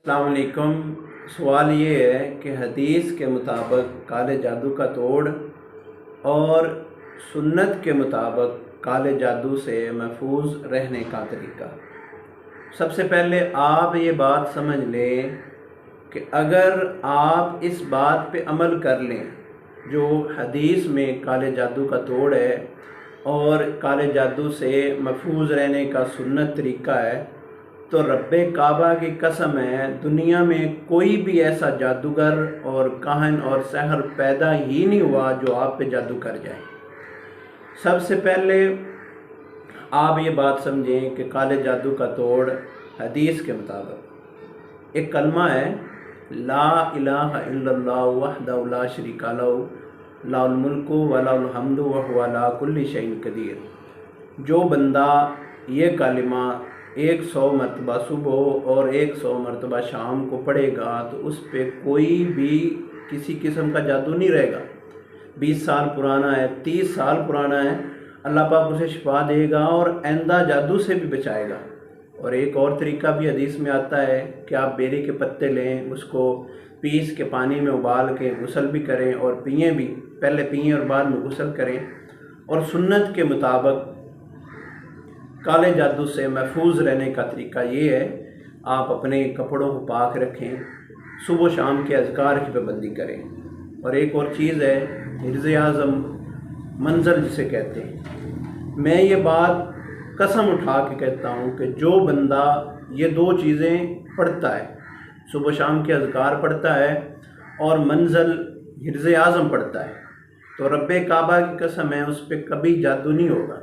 अस्सलाम वालेकुम। सवाल ये है कि हदीस के मुताबिक काले जादू का तोड़ और सुन्नत के मुताबिक काले जादू से महफूज रहने का तरीका। सबसे पहले आप ये बात समझ लें कि अगर आप इस बात पे अमल कर लें जो हदीस में काले जादू का तोड़ है और काले जादू से महफूज रहने का सुन्नत तरीका है, तो रब्बे काबा की कसम है, दुनिया में कोई भी ऐसा जादूगर और काहन और सहर पैदा ही नहीं हुआ जो आप पे जादू कर जाए। सबसे पहले आप ये बात समझें कि काले जादू का तोड़ हदीस के मुताबिक एक कलमा है, ला इलाहा इल्लल्लाह वहदहु ला शरीका लहू लाहुल मुल्कु व लाहुल हम्दु व हुवा अला कुल्लि शैइन कदीर। जो बंदा ये कलिमा 100 मरतबा सुबह और 100 मरतबा शाम को पढ़ेगा तो उस पर कोई भी किसी किस्म का जादू नहीं रहेगा। 20 साल पुराना है, 30 साल पुराना है, अल्लाह पाक उसे शिफा देगा और आइंदा जादू से भी बचाएगा। और एक और तरीका भी हदीस में आता है कि आप बेरी के पत्ते लें, उसको पीस के पानी में उबाल के गुस्ल भी करें और पिएँ भी, पहले पिएँ और बाद में गुस्ल करें। और सुन्नत के मुताबिक काले जादू से महफूज रहने का तरीका ये है, आप अपने कपड़ों को पाक रखें, सुबह शाम के अज़कार की पाबंदी करें। और एक और चीज़ है हिर्ज़ आज़म मंजर जिसे कहते हैं। मैं ये बात कसम उठा के कहता हूँ कि जो बंदा ये दो चीज़ें पढ़ता है, सुबह शाम के अज़कार पढ़ता है और मंजल हिर्ज़ आज़म पढ़ता है, तो रब्बे काबा की कसम है उस पर कभी जादू नहीं होगा।